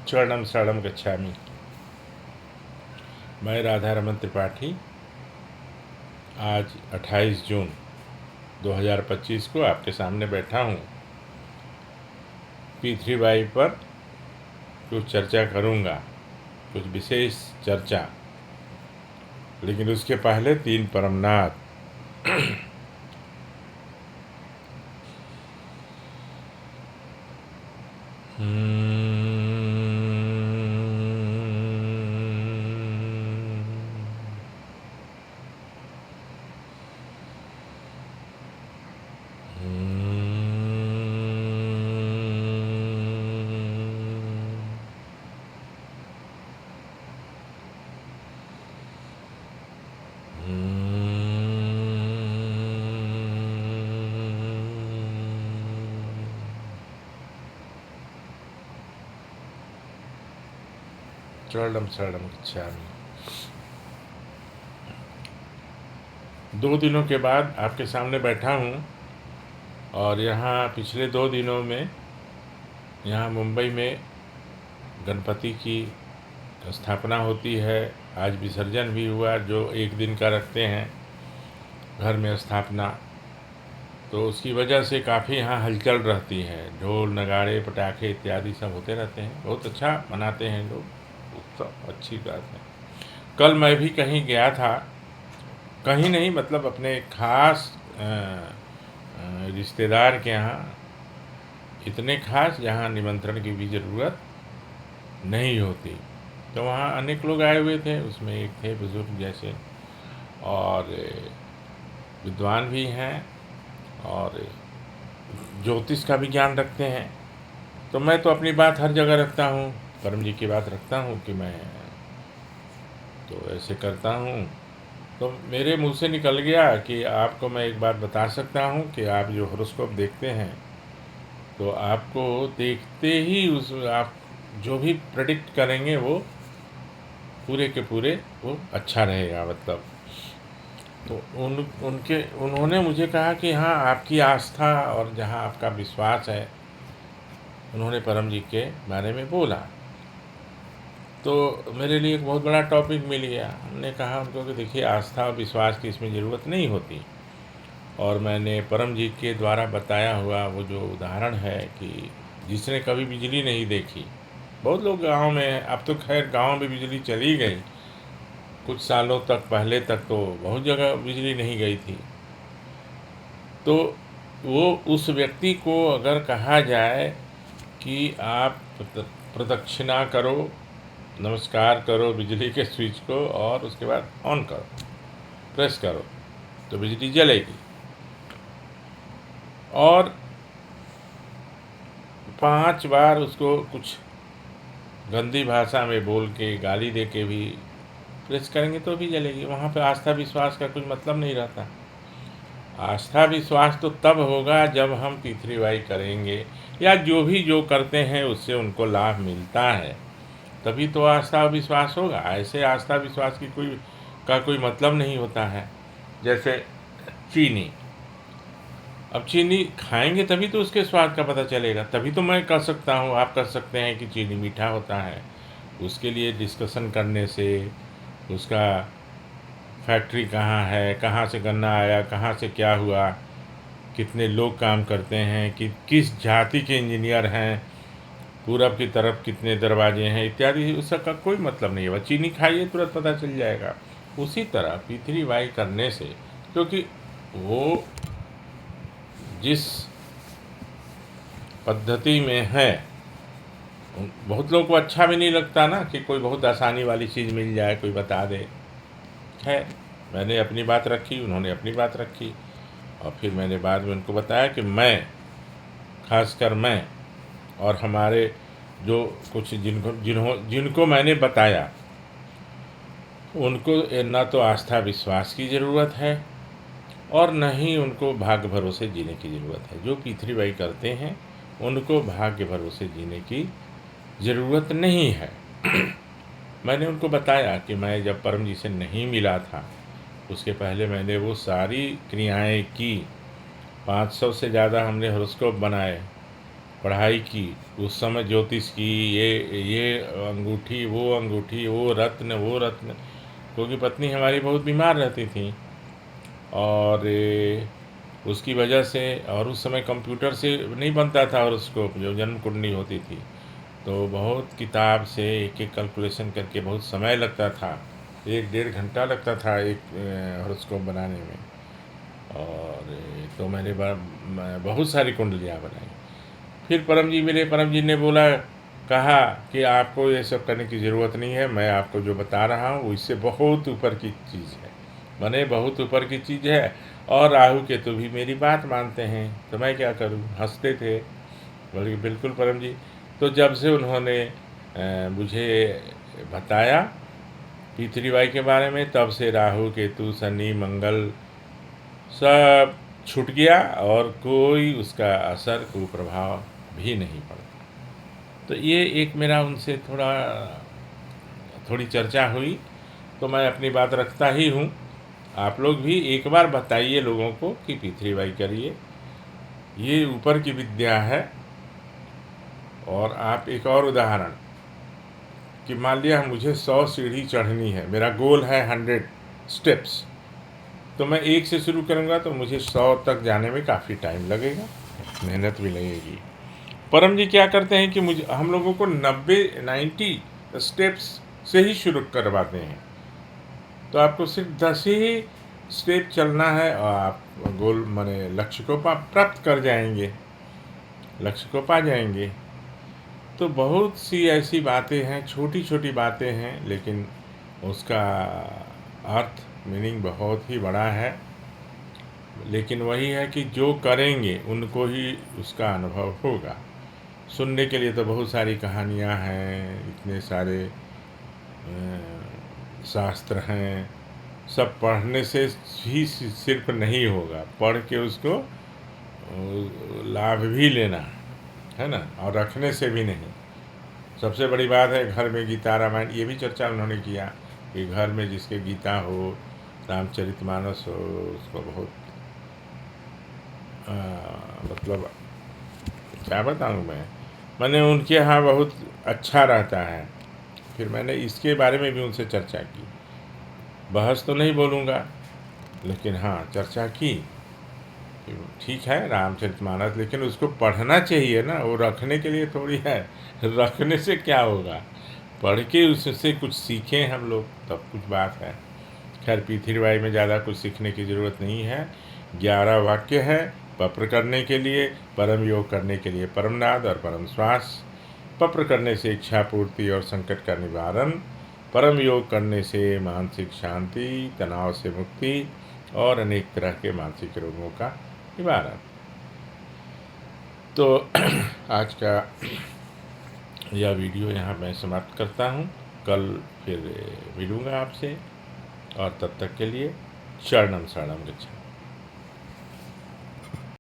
चरणम शरणम गच्छामि। मैं राधा रमन त्रिपाठी आज 28 जून 2025 को आपके सामने बैठा हूँ। पृथ्वीबाई पर कुछ चर्चा करूँगा, कुछ विशेष चर्चा, लेकिन उसके पहले 3 परमनाथ। चरणम शरणम गच्छामि। 2 दिनों के बाद आपके सामने बैठा हूँ और यहाँ पिछले 2 दिनों में यहाँ मुंबई में गणपति की स्थापना होती है। आज विसर्जन भी हुआ, जो 1 दिन का रखते हैं घर में स्थापना, तो उसकी वजह से काफ़ी यहाँ हलचल रहती है। ढोल नगाड़े पटाखे इत्यादि सब होते रहते हैं। बहुत अच्छा मनाते हैं लोग उत्सव, अच्छी बात है। कल मैं भी कहीं गया था, कहीं नहीं मतलब अपने खास रिश्तेदार के यहाँ, इतने खास जहाँ निमंत्रण की भी ज़रूरत नहीं होती, तो वहाँ अनेक लोग आए हुए थे। उसमें एक थे बुज़ुर्ग जैसे, और विद्वान भी हैं और ज्योतिष का भी ज्ञान रखते हैं। तो मैं तो अपनी बात हर जगह रखता हूँ, परम जी की बात रखता हूँ कि मैं तो ऐसे करता हूँ। तो मेरे मुंह से निकल गया कि आपको मैं एक बात बता सकता हूँ कि आप जो हॉरोस्कोप देखते हैं, तो आपको देखते ही उस आप जो भी प्रेडिक्ट करेंगे वो पूरे के पूरे वो अच्छा रहेगा। मतलब तो उन्होंने मुझे कहा कि हाँ, आपकी आस्था और जहाँ आपका विश्वास है, उन्होंने परम जी के बारे में बोला। तो मेरे लिए एक बहुत बड़ा टॉपिक मिल गया। हमने कहा उनको कि देखिए, आस्था और विश्वास की इसमें ज़रूरत नहीं होती। और मैंने परम जी के द्वारा बताया हुआ वो जो उदाहरण है कि जिसने कभी बिजली नहीं देखी, बहुत लोग गांव में, अब तो खैर गांव में बिजली चली गई, कुछ सालों तक पहले तक तो बहुत जगह बिजली नहीं गई थी। तो वो उस व्यक्ति को अगर कहा जाए कि आप प्रदक्षिणा करो, नमस्कार करो बिजली के स्विच को और उसके बाद ऑन करो, प्रेस करो, तो बिजली जलेगी। और 5 बार उसको कुछ गंदी भाषा में बोल के, गाली दे के भी प्रेस करेंगे तो भी जलेगी। वहाँ पे आस्था विश्वास का कुछ मतलब नहीं रहता। आस्था विश्वास तो तब होगा जब हम पृथ्वीबाई करेंगे या जो करते हैं उससे उनको लाभ मिलता है, तभी तो आस्था विश्वास होगा। ऐसे आस्था विश्वास की कोई मतलब नहीं होता है। जैसे चीनी, अब चीनी खाएंगे तभी तो उसके स्वाद का पता चलेगा, तभी तो मैं कह सकता हूँ, आप कह सकते हैं कि चीनी मीठा होता है। उसके लिए डिस्कशन करने से, उसका फैक्ट्री कहाँ है, कहाँ से गन्ना आया, कहाँ से क्या हुआ, कितने लोग काम करते हैं, कि किस जाति के इंजीनियर हैं, पूरब की तरफ कितने दरवाजे हैं इत्यादि, उसका कोई मतलब नहीं है। वह चीनी खाइए तुरंत पता चल जाएगा। उसी तरह पृथ्वीबाई करने से, क्योंकि वो जिस पद्धति में है, बहुत लोगों को अच्छा भी नहीं लगता ना कि कोई बहुत आसानी वाली चीज़ मिल जाए, कोई बता दे। है, मैंने अपनी बात रखी, उन्होंने अपनी बात रखी, और फिर मैंने बाद में उनको बताया कि मैं, खासकर मैं और हमारे जो कुछ जिनको मैंने बताया, उनको ना तो आस्था विश्वास की ज़रूरत है और न ही उनको भाग्य भरोसे जीने की ज़रूरत है। जो पृथ्वीबाई करते हैं उनको भाग्य भरोसे जीने की ज़रूरत नहीं है। मैंने उनको बताया कि मैं जब परम जी से नहीं मिला था, उसके पहले मैंने वो सारी क्रियाएं की। 500 से ज़्यादा हमने हॉरोस्कोप बनाए, पढ़ाई की, उस समय ज्योतिष की, ये अंगूठी, वो रत्न, क्योंकि पत्नी हमारी बहुत बीमार रहती थी और उसकी वजह से, और उस समय कंप्यूटर से नहीं बनता था हॉरोस्कोप, जो जन्म कुंडली होती थी, तो बहुत किताब से एक एक कैलकुलेशन करके बहुत समय लगता था, 1-1.5 घंटा लगता था एक हॉरोस्कोप बनाने में। और तो मैंने बहुत सारी कुंडलियाँ बनाई। फिर परम जी मिले, परम जी ने कहा कि आपको ये सब करने की ज़रूरत नहीं है, मैं आपको जो बता रहा हूँ इससे बहुत ऊपर की चीज़ है, माने बहुत ऊपर की चीज़ है, और राहु केतु भी मेरी बात मानते हैं, तो मैं क्या करूँ। हंसते थे, बोले बिल्कुल परम जी। तो जब से उन्होंने मुझे बताया P3Y के बारे में, तब से राहु केतु शनि मंगल सब छूट गया और कोई उसका असर, कुप्रभाव भी नहीं पड़ा। तो ये एक मेरा उनसे थोड़ी चर्चा हुई, तो मैं अपनी बात रखता ही हूँ। आप लोग भी एक बार बताइए लोगों को कि P3Y करिए, ये ऊपर की विद्या है। और आप एक और उदाहरण कि मान लिया मुझे 100 सीढ़ी चढ़नी है, मेरा गोल है 100 स्टेप्स, तो मैं 1 से शुरू करूँगा तो मुझे 100 तक जाने में काफ़ी टाइम लगेगा, मेहनत भी लगेगी। परम जी क्या करते हैं कि हम लोगों को 90 स्टेप्स से ही शुरू करवाते हैं, तो आपको सिर्फ 10 ही स्टेप चलना है और आप गोल माने लक्ष्य को प्राप्त कर जाएंगे, लक्ष्य को पा जाएंगे। तो बहुत सी ऐसी बातें हैं, छोटी छोटी बातें हैं, लेकिन उसका अर्थ, मीनिंग बहुत ही बड़ा है। लेकिन वही है कि जो करेंगे उनको ही उसका अनुभव होगा। सुनने के लिए तो बहुत सारी कहानियाँ हैं, इतने सारे शास्त्र हैं, सब पढ़ने से ही सिर्फ नहीं होगा, पढ़ के उसको लाभ भी लेना है ना, और रखने से भी नहीं। सबसे बड़ी बात है घर में गीता रामायण, ये भी चर्चा उन्होंने किया कि घर में जिसके गीता हो, रामचरितमानस हो, उसको बहुत मतलब क्या बताऊँ मैंने उनके यहाँ बहुत अच्छा रहता है। फिर मैंने इसके बारे में भी उनसे चर्चा की, बहस तो नहीं बोलूँगा, लेकिन हाँ चर्चा की। ठीक है रामचरितमानस, लेकिन उसको पढ़ना चाहिए ना, वो रखने के लिए थोड़ी है, रखने से क्या होगा, पढ़ के उससे कुछ सीखें हम लोग, तब कुछ बात है। खैर P3Y में ज़्यादा कुछ सीखने की ज़रूरत नहीं है। 11 वाक्य है, पप्र करने के लिए, परम योग करने के लिए परमनाद और परम श्वास, पप्र करने से इच्छा पूर्ति और संकट का निवारण, परम योग करने से मानसिक शांति, तनाव से मुक्ति और अनेक तरह के मानसिक रोगों का निवारण। तो आज का यह वीडियो यहाँ मैं समाप्त करता हूँ, कल फिर मिलूँगा आपसे, और तब तक के लिए शरणम शरणम गच्छामि।